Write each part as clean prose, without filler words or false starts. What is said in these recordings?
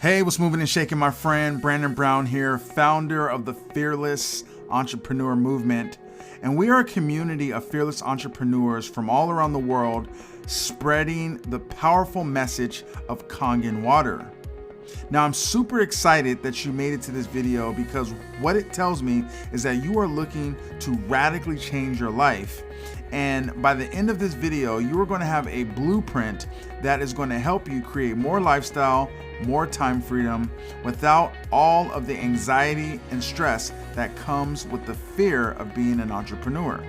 Hey, what's moving and shaking, my friend? Brandon Brown here, founder of the Fearless Entrepreneur Movement. And we are a community of fearless entrepreneurs from all around the world spreading the powerful message of Kangen water. Now, I'm super excited that you made it to this video because what it tells me is that you are looking to radically change your life. And by the end of this video, you are going to have a blueprint that is going to help you create more lifestyle, more time freedom without all of the anxiety and stress that comes with the fear of being an entrepreneur.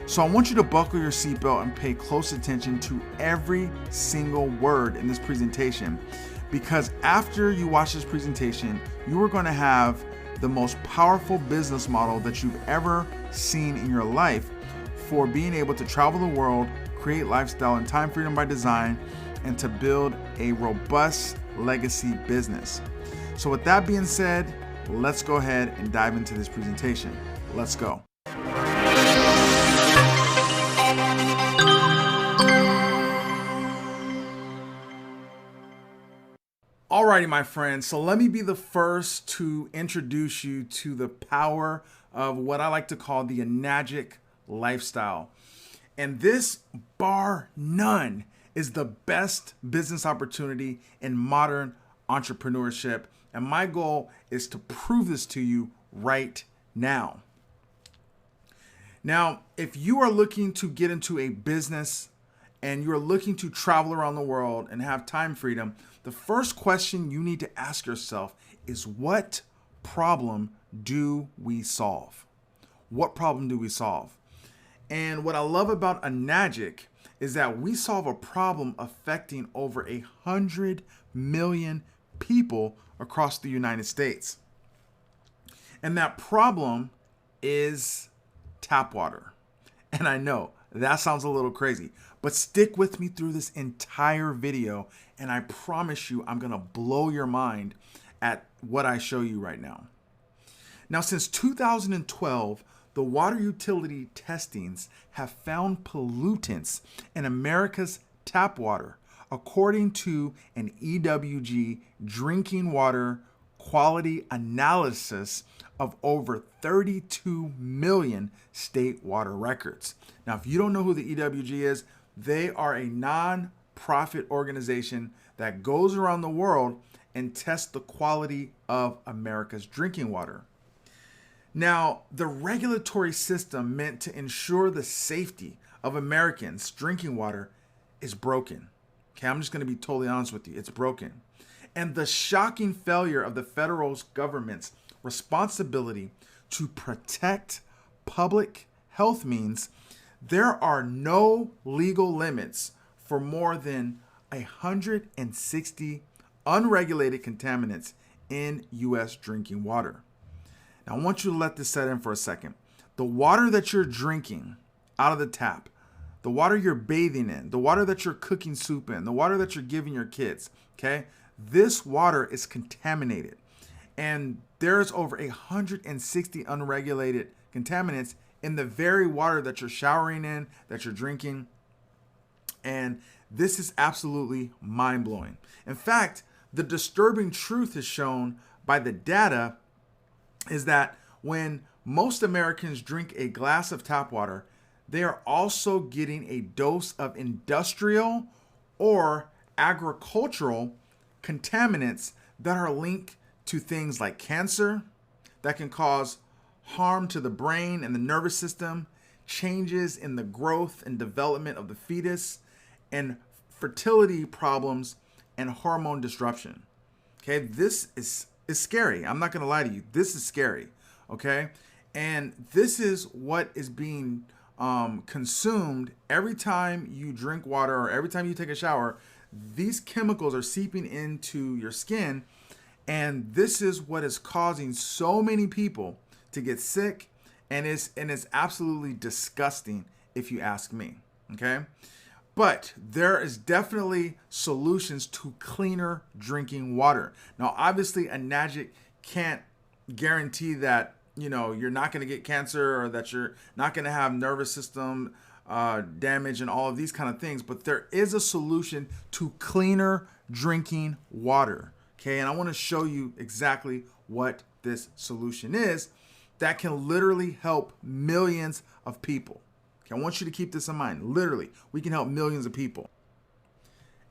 So I want you to buckle your seatbelt and pay close attention to every single word in this presentation, because after you watch this presentation, you are going to have the most powerful business model that you've ever seen in your life for being able to travel the world, create lifestyle and time freedom by design, and to build a robust legacy business. So with that being said, let's go ahead and dive into this presentation. Let's go. Alrighty, my friends, so let me be the first to introduce you to the power of what I like to call the Enagic Lifestyle. And this, bar none, is the best business opportunity in modern entrepreneurship. And my goal is to prove this to you right now. Now, if you are looking to get into a business and you're looking to travel around the world and have time freedom, the first question you need to ask yourself is, what problem do we solve? What problem do we solve? And what I love about Enagic is that we solve a problem affecting over 100 million people across the United States. And that problem is tap water. And I know that sounds a little crazy, but stick with me through this entire video, and I promise you I'm gonna blow your mind at what I show you right now. Now, since 2012, the water utility testings have found pollutants in America's tap water, according to an EWG drinking water quality analysis of over 32 million state water records. Now, if you don't know who the EWG is, they are a non-profit organization that goes around the world and tests the quality of America's drinking water. Now, the regulatory system meant to ensure the safety of Americans' drinking water is broken. Okay, I'm just going to be totally honest with you. It's broken. And the shocking failure of the federal government's responsibility to protect public health means there are no legal limits for more than 160 unregulated contaminants in U.S. drinking water. Now, I want you to let this set in for a second. The water that you're drinking out of the tap, the water you're bathing in, the water that you're cooking soup in, the water that you're giving your kids, okay? This water is contaminated. And there's over 160 unregulated contaminants in the very water that you're showering in, that you're drinking. And this is absolutely mind-blowing. In fact, the disturbing truth is shown by the data is that when most Americans drink a glass of tap water, they are also getting a dose of industrial or agricultural contaminants that are linked to things like cancer, that can cause harm to the brain and the nervous system, changes in the growth and development of the fetus, and fertility problems and hormone disruption. Okay, this is scary. I'm not going to lie to you. This is scary. Okay, and this is what is being consumed every time you drink water or every time you take a shower. These chemicals are seeping into your skin, and this is what is causing so many people to get sick, and it's absolutely disgusting if you ask me. Okay, but there is definitely solutions to cleaner drinking water. Now, obviously, Enagic can't guarantee that you're not going to get cancer or that you're not going to have nervous system damage and all of these kind of things, but there is a solution to cleaner drinking water. Okay, and I want to show you exactly what this solution is that can literally help millions of people. Okay, I want you to keep this in mind. Literally, we can help millions of people.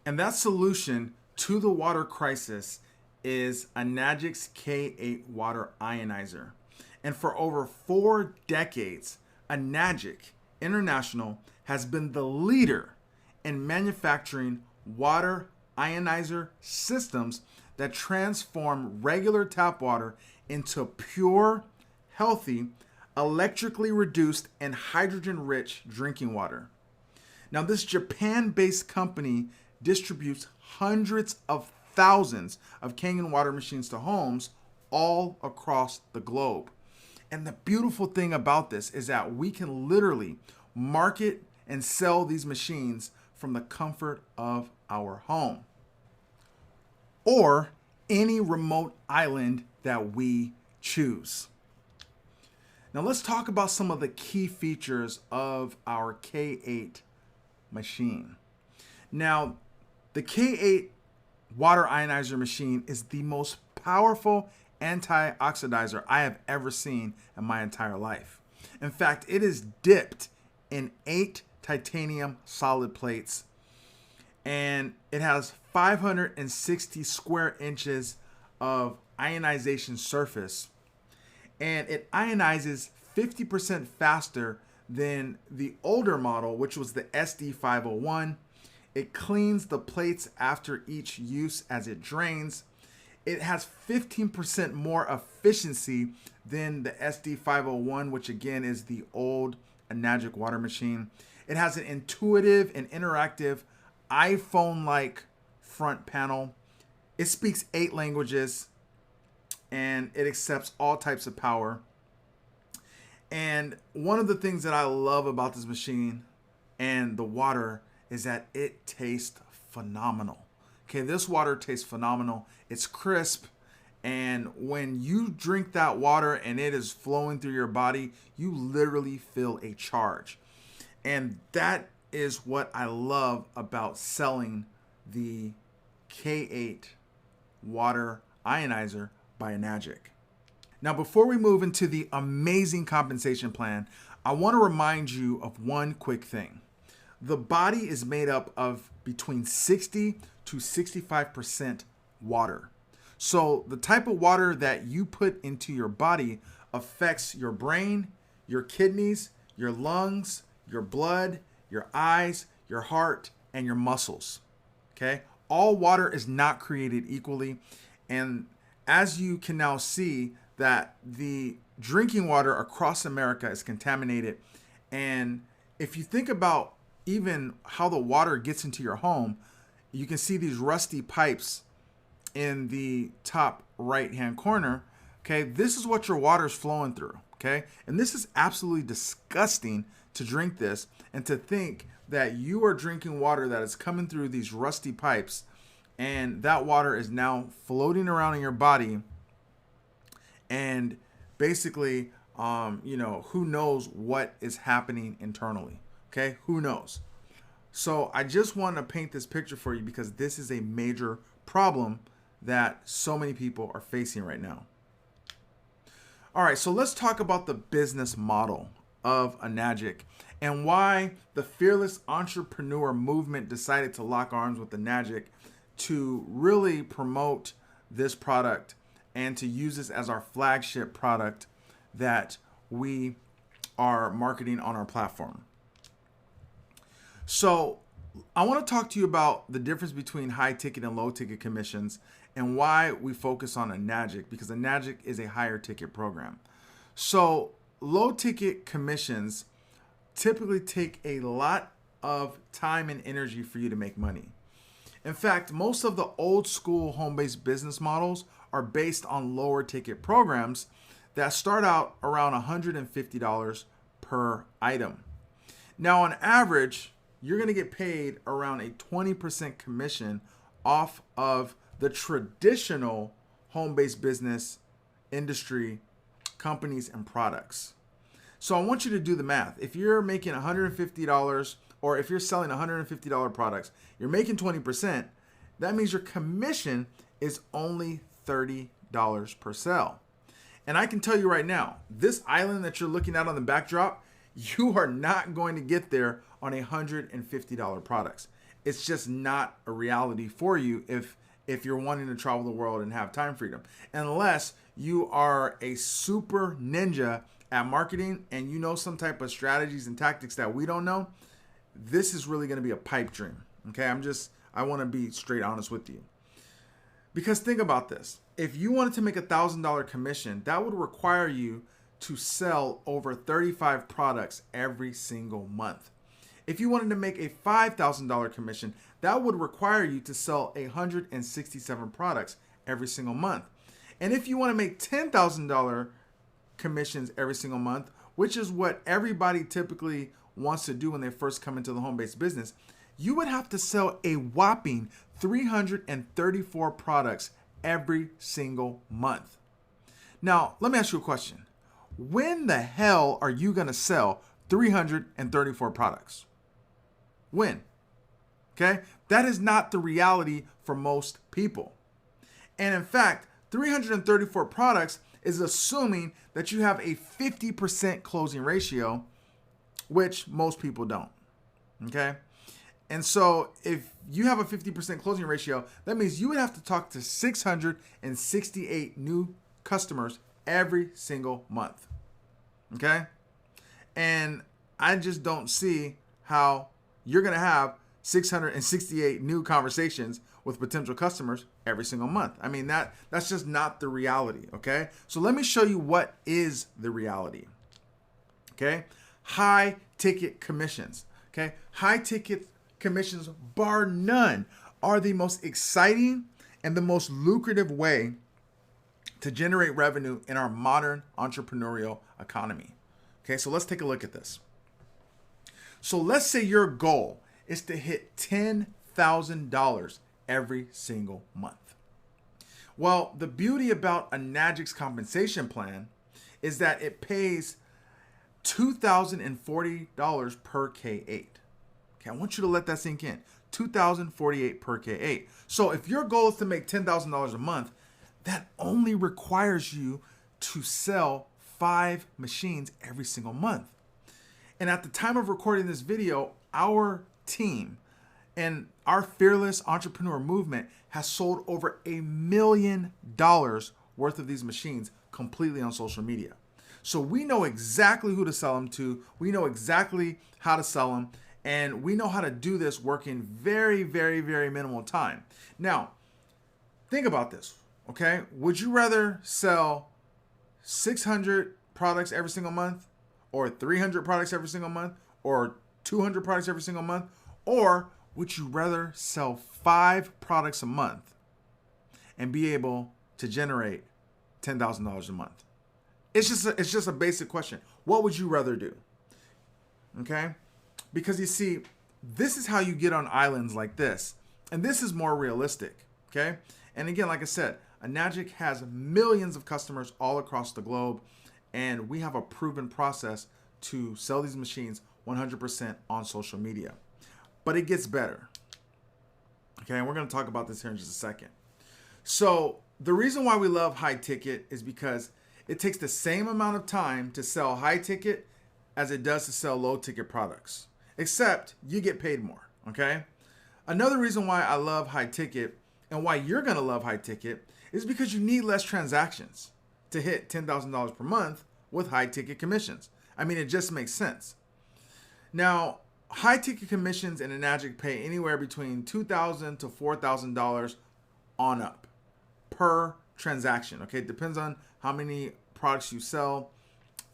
And that solution to the water crisis is Enagic's K8 water ionizer. And for over 4 decades, Enagic International has been the leader in manufacturing water ionizer systems that transform regular tap water into pure, healthy, electrically reduced, and hydrogen-rich drinking water. Now, this Japan-based company distributes hundreds of thousands of Kangen water machines to homes all across the globe. And the beautiful thing about this is that we can literally market and sell these machines from the comfort of our home or any remote island that we choose. Now let's talk about some of the key features of our K8 machine. Now, the K8 water ionizer machine is the most powerful antioxidizer I have ever seen in my entire life. In fact, it is dipped in 8 titanium solid plates, and it has 560 square inches of ionization surface, and it ionizes 50% faster than the older model, which was the SD501. It cleans the plates after each use as it drains. It has 15% more efficiency than the SD501, which again is the old Enagic water machine. It has an intuitive and interactive iPhone-like front panel. It speaks 8 languages, and it accepts all types of power. And one of the things that I love about this machine and the water is that it tastes phenomenal. Okay, this water tastes phenomenal. It's crisp, and when you drink that water and it is flowing through your body, you literally feel a charge. And that is what I love about selling the K8 water ionizer by Enagic. Now, before we move into the amazing compensation plan, I want to remind you of one quick thing. The body is made up of between 60 to 65% water. So the type of water that you put into your body affects your brain, your kidneys, your lungs, your blood, your eyes, your heart, and your muscles. Okay? All water is not created equally. And as you can now see, that the drinking water across America is contaminated. And if you think about even how the water gets into your home, you can see these rusty pipes in the top right-hand corner. Okay, this is what your water is flowing through. Okay, and this is absolutely disgusting to drink this and to think that you are drinking water that is coming through these rusty pipes, and that water is now floating around in your body. And basically, who knows what is happening internally? Okay, who knows? So I just want to paint this picture for you because this is a major problem that so many people are facing right now. All right, so let's talk about the business model of Enagic and why the fearless entrepreneur movement decided to lock arms with Enagic to really promote this product and to use this as our flagship product that we are marketing on our platform. So I want to talk to you about the difference between high ticket and low ticket commissions and why we focus on Enagic, because Enagic is a higher ticket program. So low ticket commissions typically take a lot of time and energy for you to make money. In fact, most of the old school home-based business models are based on lower ticket programs that start out around $150 per item. Now, on average, you're going to get paid around a 20% commission off of the traditional home-based business industry companies and products. So I want you to do the math. If you're making $150 or if you're selling $150 products, you're making 20%, that means your commission is only $30 per sale. And I can tell you right now, this island that you're looking at on the backdrop, you are not going to get there on $150 products. It's just not a reality for you if you're wanting to travel the world and have time freedom. Unless you are a super ninja at marketing and you know some type of strategies and tactics that we don't know, this is really going to be a pipe dream. Okay, I want to be straight honest with you. Because think about this. If you wanted to make $1,000 commission, that would require you to sell over 35 products every single month. If you wanted to make a $5,000 commission, that would require you to sell 167 products every single month. And if you want to make $10,000 commissions every single month, which is what everybody typically wants to do when they first come into the home-based business, you would have to sell a whopping 334 products every single month. Now, let me ask you a question. When the hell are you going to sell 334 products? When? Okay? That is not the reality for most people. And in fact, 334 products is assuming that you have a 50% closing ratio, which most people don't. Okay? And so if you have a 50% closing ratio, that means you would have to talk to 668 new customers every single month. Okay? And I just don't see how you're going to have 668 new conversations with potential customers every single month. I mean, that's just not the reality. Okay? So let me show you what is the reality. Okay? High ticket commissions. Okay? High ticket commissions, bar none, are the most exciting and the most lucrative way to generate revenue in our modern entrepreneurial economy. Okay, so let's take a look at this. So let's say your goal is to hit $10,000 every single month. Well, the beauty about Enagic's compensation plan is that it pays $2,040 per K8. Okay, I want you to let that sink in. $2,048 per K8. So if your goal is to make $10,000 a month, that only requires you to sell 5 machines every single month. And at the time of recording this video, our team and our fearless entrepreneur movement has sold over $1 million worth of these machines completely on social media. So we know exactly who to sell them to. We know exactly how to sell them. And we know how to do this working very, very, very minimal time. Now, think about this, okay? Would you rather sell 600 products every single month, or 300 products every single month, or 200 products every single month? Or would you rather sell 5 products a month and be able to generate $10,000 a month? It's just a basic question. What would you rather do? Okay? Because you see, this is how you get on islands like this. And this is more realistic, okay? And again, like I said, Enagic has millions of customers all across the globe, and we have a proven process to sell these machines 100% on social media. But it gets better, okay? And we're going to talk about this here in just a second. So the reason why we love high ticket is because it takes the same amount of time to sell high ticket as it does to sell low ticket products. Except you get paid more, okay? Another reason why I love high ticket and why you're gonna love high ticket is because you need less transactions to hit $10,000 per month with high ticket commissions. I mean, it just makes sense. Now, high ticket commissions in Enagic pay anywhere between $2,000 to $4,000 on up per transaction, okay? It depends on how many products you sell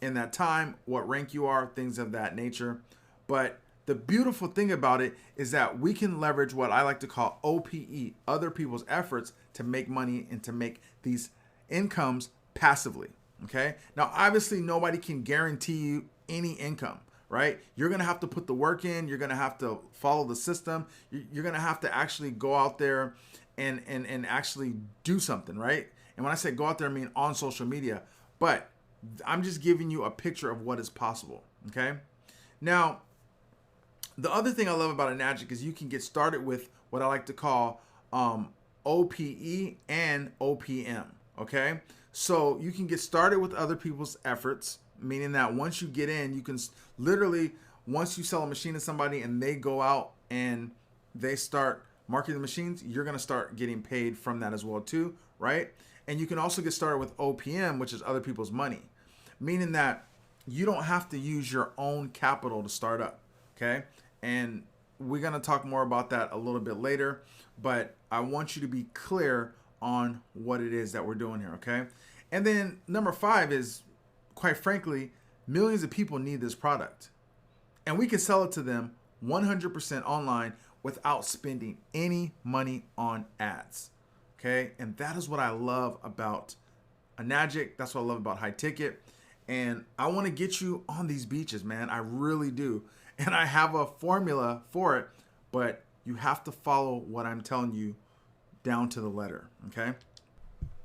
in that time, what rank you are, things of that nature. But the beautiful thing about it is that we can leverage what I like to call OPE, other people's efforts, to make money and to make these incomes passively, okay? Now, obviously, nobody can guarantee you any income, right? You're going to have to put the work in. You're going to have to follow the system. You're going to have to actually go out there and actually do something, right? And when I say go out there, I mean on social media. But I'm just giving you a picture of what is possible, okay? Now, the other thing I love about Enagic is you can get started with what I like to call OPE, and OPM. Okay, so you can get started with other people's efforts, meaning that once you get in, you can literally, once you sell a machine to somebody and they go out and they start marketing the machines, you're going to start getting paid from that as well too, right? And you can also get started with OPM, which is other people's money, meaning that you don't have to use your own capital to start up, okay? And we're going to talk more about that a little bit later, but I want you to be clear on what it is that we're doing here, okay? And then number 5 is, quite frankly, millions of people need this product. And we can sell it to them 100% online without spending any money on ads, okay? And that is what I love about Enagic. That's what I love about High Ticket. And I want to get you on these beaches, man. I really do. And I have a formula for it, but you have to follow what I'm telling you down to the letter, okay?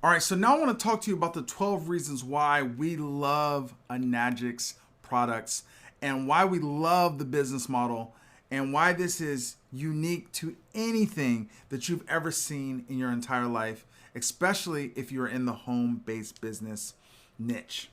All right, so now I want to talk to you about the 12 reasons why we love Enagic's products and why we love the business model and why this is unique to anything that you've ever seen in your entire life, especially if you're in the home-based business niche.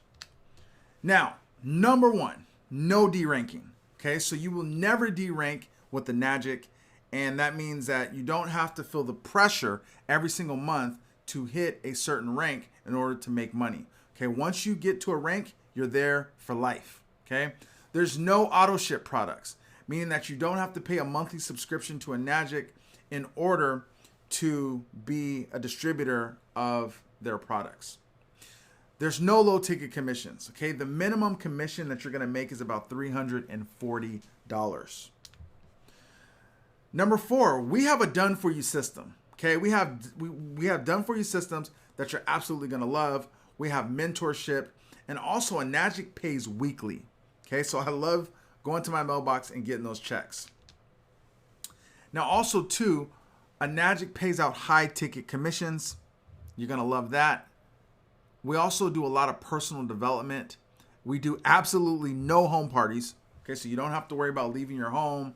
Now, number 1, no deranking. Okay, so you will never derank with Enagic, and that means that you don't have to feel the pressure every single month to hit a certain rank in order to make money. Okay, once you get to a rank, you're there for life. Okay, there's no auto ship products, meaning that you don't have to pay a monthly subscription to Enagic in order to be a distributor of their products. There's no low ticket commissions. Okay, the minimum commission that you're going to make is about $340. Number 4, we have a done for you system. Okay, we have done for you systems that you're absolutely going to love. We have mentorship, and also Enagic pays weekly. Okay, so I love going to my mailbox and getting those checks. Now also too, Enagic pays out high ticket commissions. You're going to love that. We also do a lot of personal development. We do absolutely no home parties. Okay, so you don't have to worry about leaving your home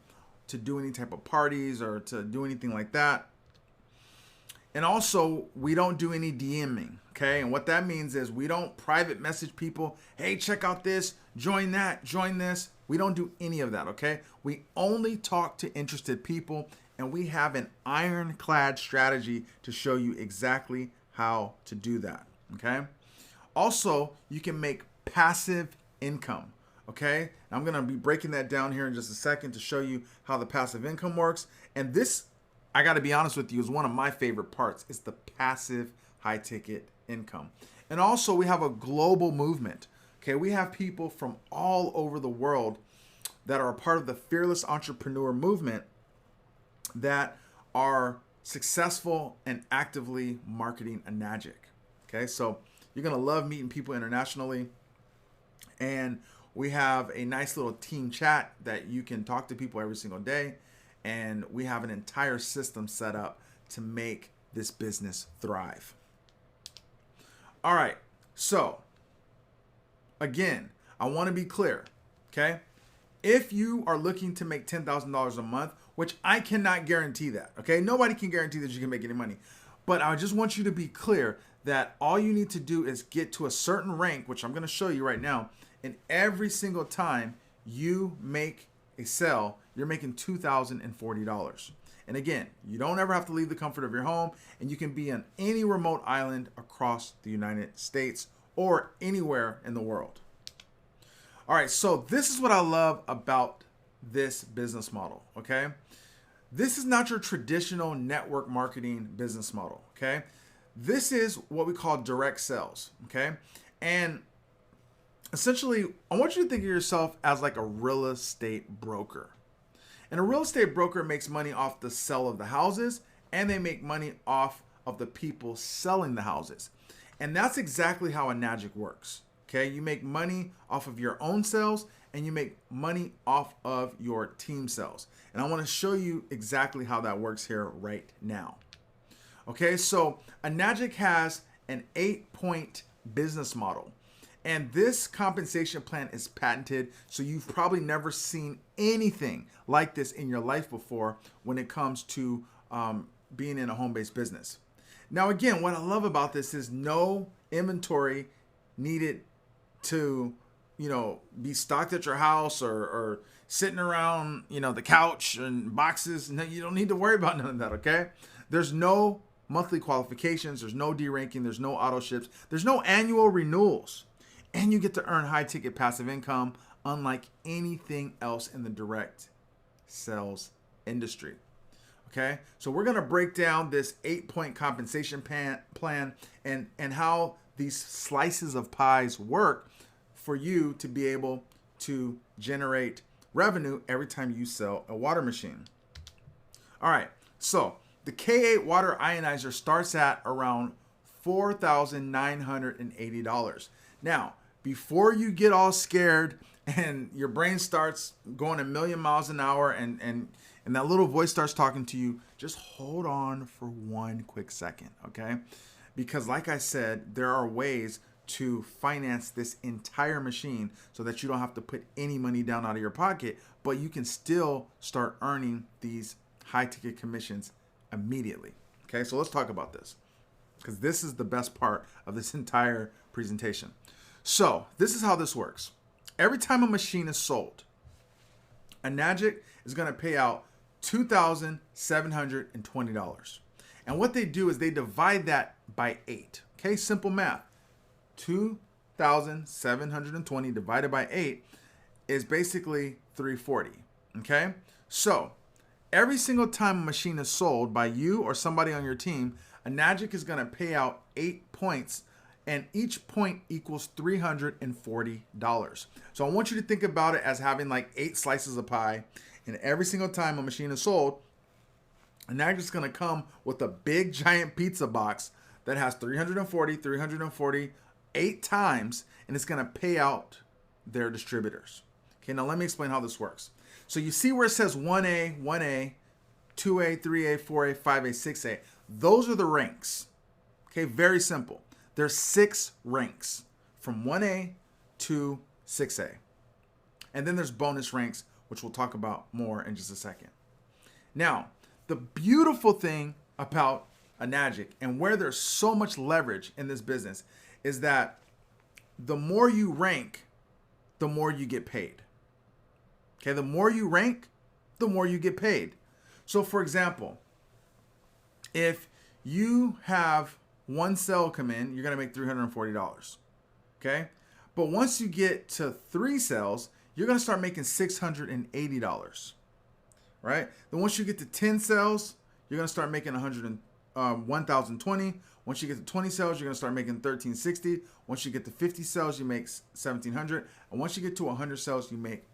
to do any type of parties or to do anything like that. And also, we don't do any DMing. Okay, and what that means is we don't private message people, hey, check out this, join that, join this. We don't do any of that, okay? We only talk to interested people, and we have an ironclad strategy to show you exactly how to do that, okay? Also, you can make passive income, okay? I'm gonna be breaking that down here in just a second to show you how the passive income works. And this, I gotta be honest with you, is one of my favorite parts. It's the passive high ticket income. And also we have a global movement, okay? We have people from all over the world that are a part of the Fearless Entrepreneur movement that are successful and actively marketing Enagic, okay? So you're going to love meeting people internationally. And we have a nice little team chat that you can talk to people every single day. And we have an entire system set up to make this business thrive. All right. So again, I want to be clear. Okay. If you are looking to make $10,000 a month, which I cannot guarantee that. Okay. Nobody can guarantee that you can make any money. But I just want you to be clear that all you need to do is get to a certain rank, which I'm going to show you right now. And every single time you make a sale, you're making $2,040. And again, you don't ever have to leave the comfort of your home, and you can be on any remote island across the United States or anywhere in the world. All right, so this is what I love about this business model, okay? This is not your traditional network marketing business model, okay? This is what we call direct sales, okay? And essentially, I want you to think of yourself as like a real estate broker. And a real estate broker makes money off the sale of the houses, and they make money off of the people selling the houses. And that's exactly how Enagic works, okay? You make money off of your own sales, and you make money off of your team sales. And I want to show you exactly how that works here right now. Okay, so Enagic has an 8-point business model. And this compensation plan is patented, so you've probably never seen anything like this in your life before when it comes to being in a home-based business. Now, again, what I love about this is no inventory needed to, be stocked at your house or sitting around, the couch and boxes. No, you don't need to worry about none of that, okay? There's no monthly qualifications. There's no deranking. There's no auto ships. There's no annual renewals. And you get to earn high-ticket passive income unlike anything else in the direct sales industry. Okay, so we're going to break down this 8-point compensation plan and how these slices of pies work for you to be able to generate revenue every time you sell a water machine. All right, so the K8 water ionizer starts at around $4,980. Now, before you get all scared and your brain starts going a million miles an hour and that little voice starts talking to you, just hold on for one quick second, okay? Because like I said, there are ways to finance this entire machine so that you don't have to put any money down out of your pocket, but you can still start earning these high-ticket commissions immediately. Okay, so let's talk about this because this is the best part of this entire presentation. So this is how this works. Every time a machine is sold, Enagic is going to pay out $2,720. And what they do is they divide that by 8. Okay, simple math. 2,720 divided by 8 is basically 340. Okay, so every single time a machine is sold by you or somebody on your team, Enagic is going to pay out 8 points, and each point equals $340. So I want you to think about it as having like 8 slices of pie, and every single time a machine is sold, Enagic is going to come with a big giant pizza box that has 340, 8 times, and it's going to pay out their distributors. Okay, now let me explain how this works. So you see where it says 1A, 1A, 2A, 3A, 4A, 5A, 6A. Those are the ranks. Okay, very simple. There's 6 ranks from 1A to 6A. And then there's bonus ranks, which we'll talk about more in just a second. Now, the beautiful thing about Enagic and where there's so much leverage in this business is that the more you rank, the more you get paid. Okay, the more you rank, the more you get paid. So for example, if you have one sale come in, you're going to make $340. Okay, but once you get to 3 sales, you're going to start making $680. Right? Then once you get to 10 sales, you're going to start making $1,020. Once you get to 20 sales, you're going to start making $1,360. Once you get to 50 sales, you make $1,700. And once you get to 100 sales, you make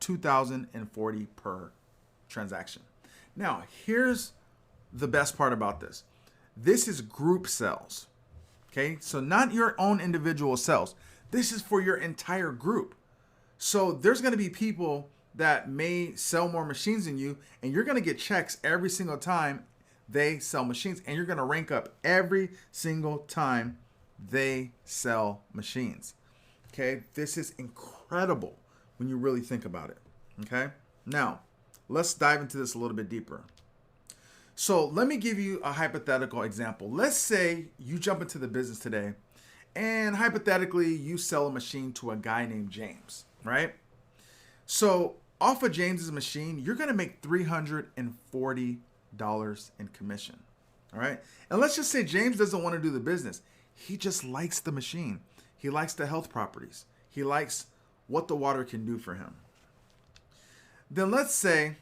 $2,040 per transaction. Now, here's the best part about this. This is group sales. Okay? So not your own individual sales. This is for your entire group. So there's going to be people that may sell more machines than you, and you're going to get checks every single time they sell machines, and you're going to rank up every single time they sell machines. Okay, this is incredible when you really think about it. Okay, now let's dive into this a little bit deeper. So let me give you a hypothetical example. Let's say you jump into the business today, and hypothetically you sell a machine to a guy named James, right? So off of James's machine, you're going to make $340 in commission. All right. And let's just say James doesn't want to do the business. He just likes the machine. He likes the health properties. He likes what the water can do for him. Then let's say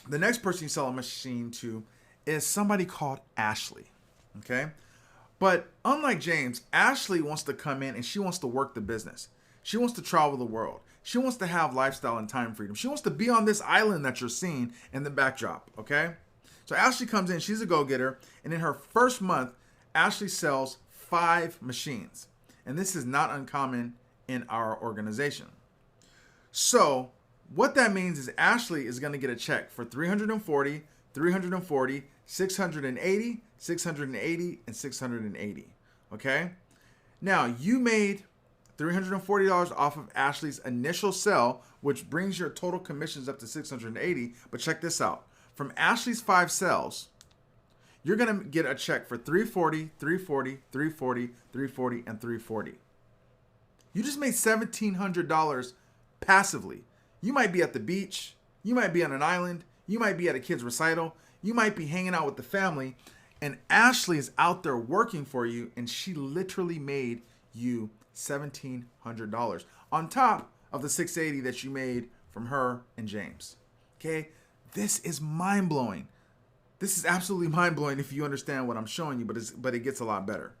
the next person you sell a machine to is somebody called Ashley. Okay. But unlike James, Ashley wants to come in and she wants to work the business. She wants to travel the world. She wants to have lifestyle and time freedom. She wants to be on this island that you're seeing in the backdrop, okay? So Ashley comes in, she's a go-getter, and in her first month, Ashley sells 5 machines. And this is not uncommon in our organization. So what that means is Ashley is going to get a check for 340, 680, 680, and 680, okay? Now, you made $340 off of Ashley's initial sell, which brings your total commissions up to $680. But check this out. From Ashley's 5 sales, you're going to get a check for 340, 340, 340, 340, and 340. You just made $1,700 passively. You might be at the beach. You might be on an island. You might be at a kid's recital. You might be hanging out with the family. And Ashley is out there working for you, and she literally made you $1,700 on top of the $680 that you made from her and James. Okay? This is mind-blowing. This is absolutely mind-blowing if you understand what I'm showing you, but it gets a lot better.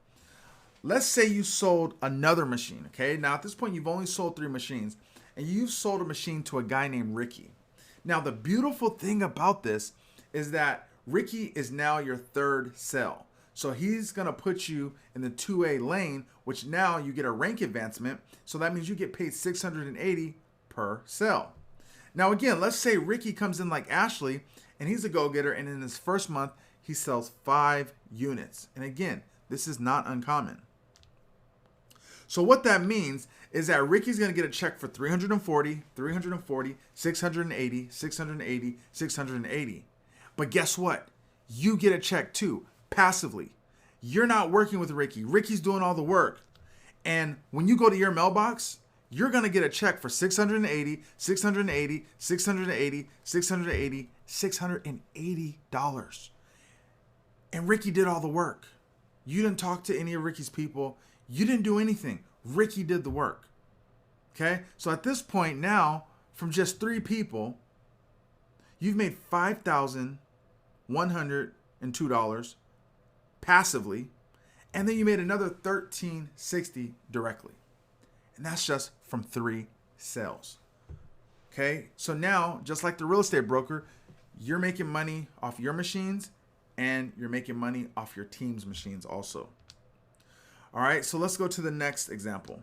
Let's say you sold another machine, okay? Now, at this point, you've only sold 3 machines, and you've sold a machine to a guy named Ricky. Now, the beautiful thing about this is that Ricky is now your third sale. So he's going to put you in the 2A lane, which now you get a rank advancement. So that means you get paid $680 per sale. Now, again, let's say Ricky comes in like Ashley, and he's a go-getter, and in his first month, he sells 5 units. And again, this is not uncommon. So what that means is that Ricky's going to get a check for 340, 340, 680, 680, 680. But guess what? You get a check too, passively. You're not working with Ricky. Ricky's doing all the work. And when you go to your mailbox, you're going to get a check for 680, 680, 680, 680, $680. And Ricky did all the work. You didn't talk to any of Ricky's people. You didn't do anything. Ricky did the work. Okay? So at this point now, from just 3 people, you've made $5,102 passively, and then you made another $1,360 directly. And that's just from 3 sales. Okay? So now, just like the real estate broker, you're making money off your machines, and you're making money off your team's machines also. All right, so let's go to the next example.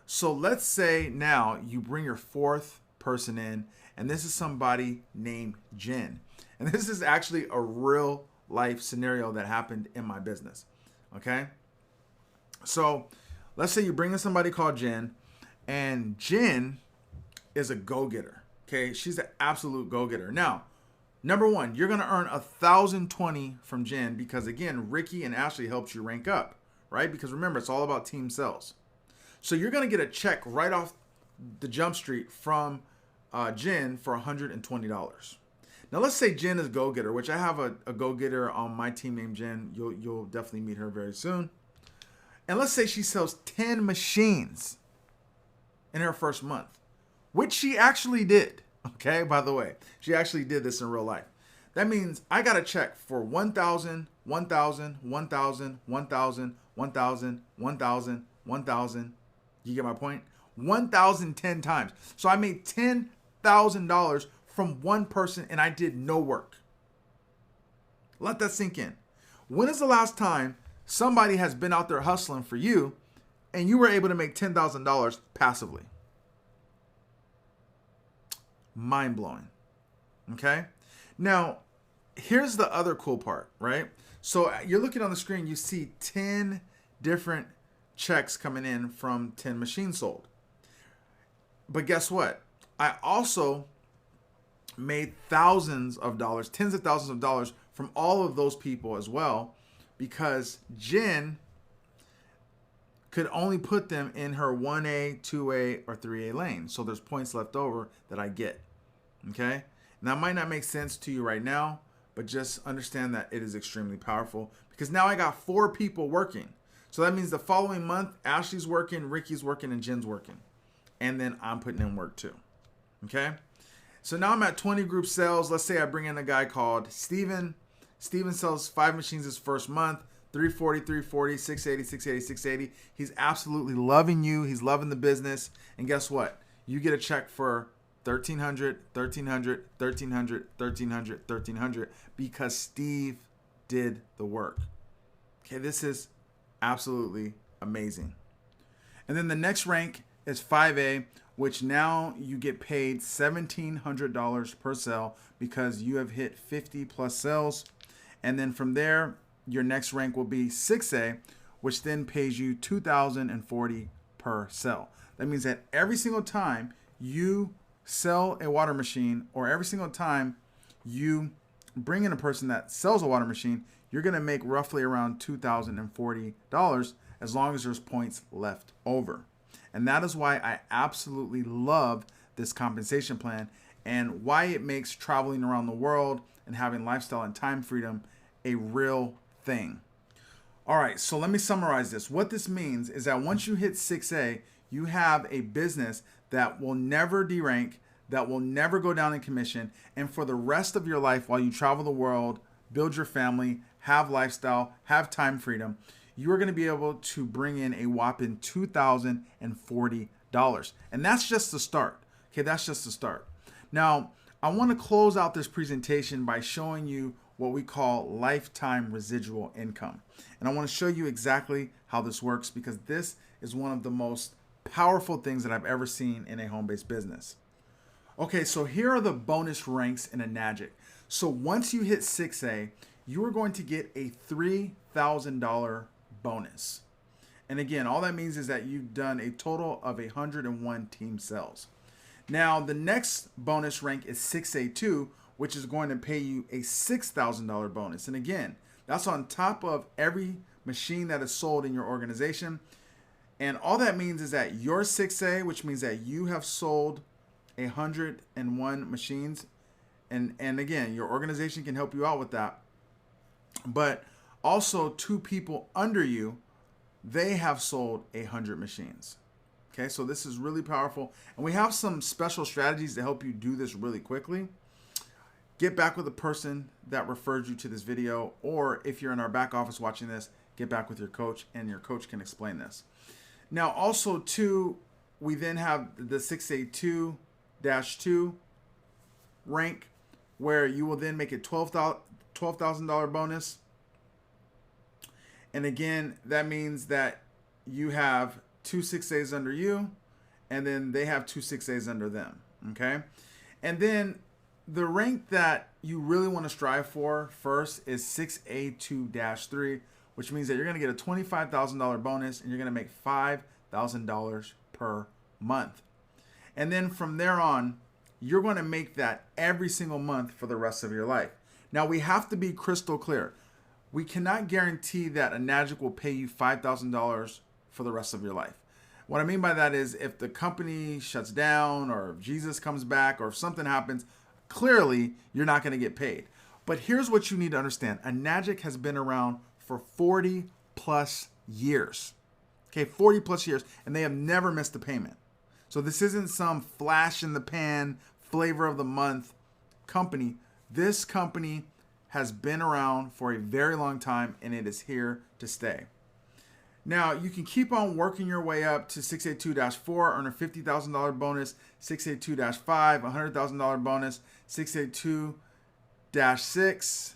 So let's say now you bring your 4th person in, and this is somebody named Jen. And this is actually a real life scenario that happened in my business. Okay? So let's say you bring in somebody called Jen, and Jen is a go-getter. Okay? She's an absolute go-getter. Now, number 1, you're going to earn $1,020 from Jen because, again, Ricky and Ashley helped you rank up, right? Because remember, it's all about team sales. So you're going to get a check right off the jump street from Jen for $120. Now, let's say Jen is a go-getter, which I have a go-getter on my team named Jen. You'll definitely meet her very soon. And let's say she sells 10 machines in her first month, which she actually did. Okay, by the way, she actually did this in real life. That means I got a check for 1,000, 1,000, 1,000, 1,000, 1,000, 1,000, 1,000. You get my point? 1,010 times. So I made $10,000 from one person, and I did no work. Let that sink in. When is the last time somebody has been out there hustling for you, and you were able to make $10,000 passively? Mind-blowing. Okay? Now, here's the other cool part, right? So you're looking on the screen, you see 10 different checks coming in from 10 machines sold. But guess what? I also made thousands of dollars, tens of thousands of dollars from all of those people as well, because Jen could only put them in her 1A, 2A, or 3A lane. So there's points left over that I get. Okay? Now, it might not make sense to you right now, but just understand that it is extremely powerful because now I got 4 people working. So that means the following month, Ashley's working, Ricky's working, and Jen's working. And then I'm putting in work too. Okay? So now I'm at 20 group sales. Let's say I bring in a guy called Steven. Steven sells 5 machines his first month, 340, 340, 680, 680, 680. He's absolutely loving you. He's loving the business. And guess what? You get a check for 1,300, 1,300, 1,300, 1,300, 1,300 because Steve did the work. Okay, this is absolutely amazing. And then the next rank is 5A, which now you get paid $1,700 per sale because you have hit 50 plus sales. And then from there, your next rank will be 6A, which then pays you $2,040 per sale. That means that every single time you sell a water machine or every single time you bring in a person that sells a water machine, you're going to make roughly around $2,040 as long as there's points left over. And that is why I absolutely love this compensation plan and why it makes traveling around the world and having lifestyle and time freedom a real thing. All right, so let me summarize this. What this means is that once you hit 6A, you have a business that will never derank, that will never go down in commission, and for the rest of your life while you travel the world, build your family, have lifestyle, have time freedom, you are going to be able to bring in a whopping $2,040. And that's just the start. Okay, that's just the start. Now, I want to close out this presentation by showing you what we call lifetime residual income. And I want to show you exactly how this works because this is one of the most powerful things that I've ever seen in a home-based business. Okay, so here are the bonus ranks in Enagic. So once you hit 6A, you are going to get a $3,000 bonus. And again, all that means is that you've done a total of 101 team sales. Now, the next bonus rank is 6A2, which is going to pay you a $6,000 bonus. And again, that's on top of every machine that is sold in your organization. And all that means is that your 6A, which means that you have sold 101 machines. And again, your organization can help you out with that. But also 2 people under you, they have sold 100 machines. Okay, so this is really powerful. And we have some special strategies to help you do this really quickly. Get back with the person that referred you to this video, or if you're in our back office watching this, get back with your coach and your coach can explain this. Now, also too, we then have the 6A2-2 rank where you will then make a $12,000 bonus. And again, that means that you have 2 6As under you, and then they have 2 6As under them, okay? And then the rank that you really want to strive for first is 6A2-3, which means that you're going to get a $25,000 bonus and you're going to make $5,000 per month. And then from there on, you're going to make that every single month for the rest of your life. Now, we have to be crystal clear. We cannot guarantee that Enagic will pay you $5,000 for the rest of your life. What I mean by that is if the company shuts down or if Jesus comes back or if something happens, clearly you're not going to get paid. But here's what you need to understand. Enagic has been around for 40 plus years. Okay, 40 plus years, and they have never missed a payment. So this isn't some flash in the pan, flavor of the month company. This company has been around for a very long time, and it is here to stay. Now, you can keep on working your way up to 6A2-4, earn a $50,000 bonus, 6A2-5, $100,000 bonus, 6A2-6,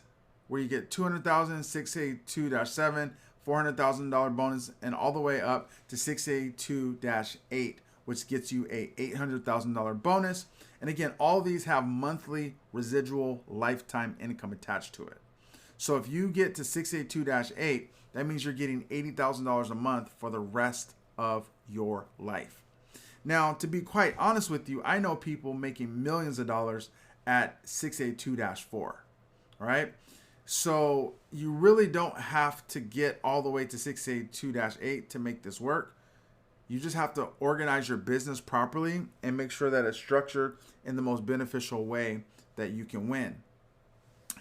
where you get $200,000, 6A2-7, $400,000 bonus, and all the way up to 6A2-8, which gets you a $800,000 bonus. And again, all of these have monthly residual lifetime income attached to it. So if you get to 6A2-8, that means you're getting $80,000 a month for the rest of your life. Now, to be quite honest with you, I know people making millions of dollars at 6A2-4, all right? So you really don't have to get all the way to 6A2-8 to make this work. You just have to organize your business properly and make sure that it's structured in the most beneficial way that you can win.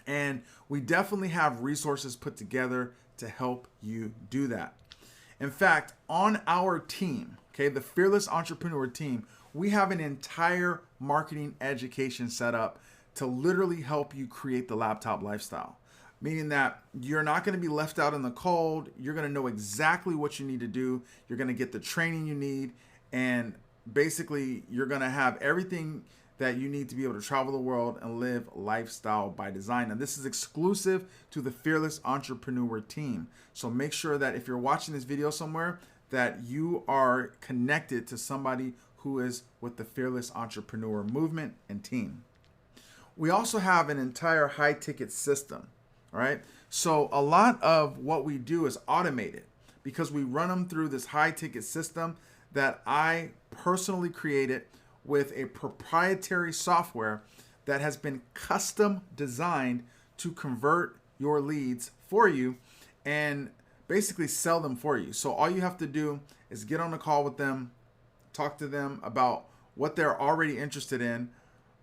And we definitely have resources put together to help you do that. In fact, on our team, okay, the Fearless Entrepreneur team, we have an entire marketing education set up to literally help you create the laptop lifestyle. Meaning that you're not going to be left out in the cold. You're going to know exactly what you need to do. You're going to get the training you need. And basically, you're going to have everything that you need to be able to travel the world and live lifestyle by design. And this is exclusive to the Fearless Entrepreneur team. So make sure that if you're watching this video somewhere, that you are connected to somebody who is with the Fearless Entrepreneur movement and team. We also have an entire high ticket system. All right. So a lot of what we do is automated because we run them through this high ticket system that I personally created with a proprietary software that has been custom designed to convert your leads for you and basically sell them for you. So all you have to do is get on a call with them, talk to them about what they're already interested in,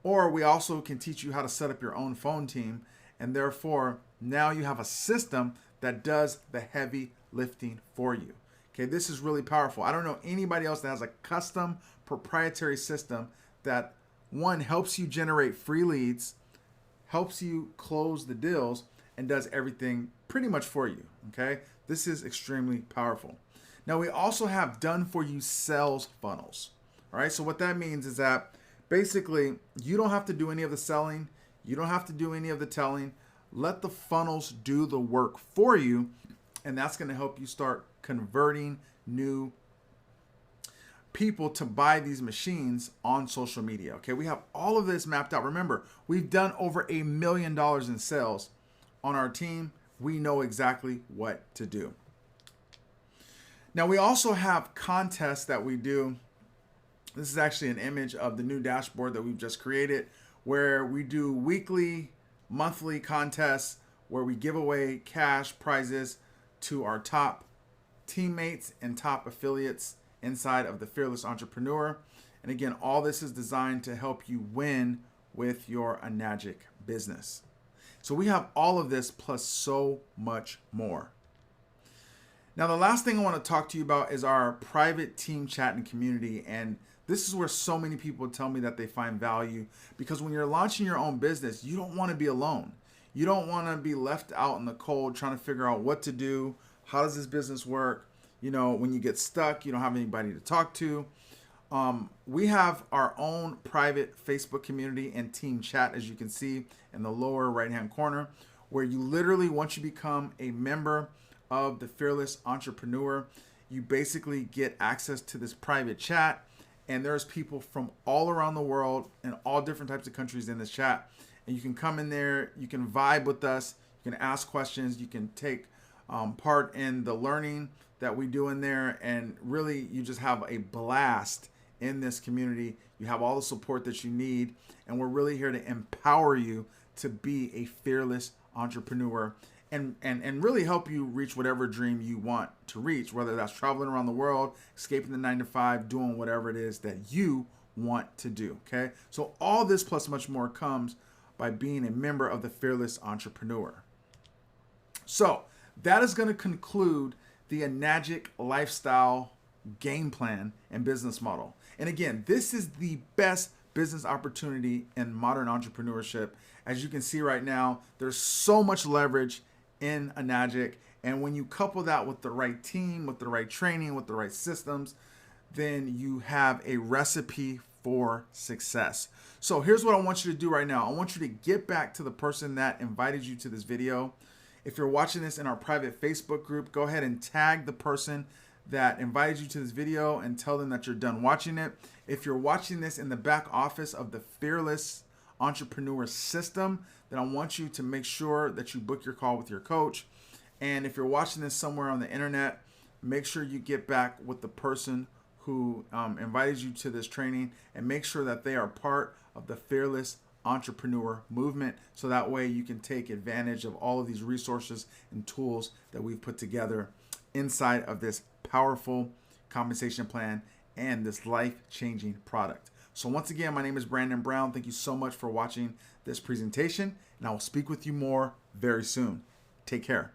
or we also can teach you how to set up your own phone team. And therefore, now you have a system that does the heavy lifting for you. Okay, this is really powerful. I don't know anybody else that has a custom proprietary system that, one, helps you generate free leads, helps you close the deals, and does everything pretty much for you. Okay, this is extremely powerful. Now, we also have done for you sales funnels. All right, so what that means is that basically you don't have to do any of the selling, you don't have to do any of the telling. Let the funnels do the work for you, and that's going to help you start converting new people to buy these machines on social media. Okay, we have all of this mapped out. Remember, we've done over $1 million in sales on our team. We know exactly what to do. Now, we also have contests that we do. This is actually an image of the new dashboard that we've just created, where we do weekly, monthly contests where we give away cash prizes to our top teammates and top affiliates inside of the Fearless Entrepreneur. And again, all this is designed to help you win with your Enagic business. So we have all of this plus so much more. Now, the last thing I want to talk to you about is our private team chat and community. And this is where so many people tell me that they find value, because when you're launching your own business, you don't want to be alone. You don't want to be left out in the cold trying to figure out what to do. How does this business work? You know, when you get stuck, you don't have anybody to talk to. We have our own private Facebook community and team chat, as you can see in the lower right-hand corner, where you literally, once you become a member of the Fearless Entrepreneur, you basically get access to this private chat. And there's people from all around the world and all different types of countries in this chat. And you can come in there, you can vibe with us, you can ask questions, you can take part in the learning that we do in there. And really, you just have a blast in this community. You have all the support that you need. And we're really here to empower you to be a fearless entrepreneur and really help you reach whatever dream you want to reach, whether that's traveling around the world, escaping the 9-to-5, doing whatever it is that you want to do. Okay, so all this plus much more comes by being a member of the Fearless Entrepreneur. So that is going to conclude the Enagic Lifestyle game plan and business model. And again, this is the best business opportunity in modern entrepreneurship. As you can see right now, there's so much leverage in Enagic. And when you couple that with the right team, with the right training, with the right systems, then you have a recipe for success. So here's what I want you to do right now. I want you to get back to the person that invited you to this video. If you're watching this in our private Facebook group, go ahead and tag the person that invited you to this video and tell them that you're done watching it. If you're watching this in the back office of the Fearless Entrepreneur system, then I want you to make sure that you book your call with your coach. And if you're watching this somewhere on the internet, make sure you get back with the person who invited you to this training and make sure that they are part of the Fearless Entrepreneur movement, so that way you can take advantage of all of these resources and tools that we've put together inside of this powerful compensation plan and this life-changing product. So once again, my name is Brandon Brown. Thank you so much for watching this presentation, and I will speak with you more very soon. Take care.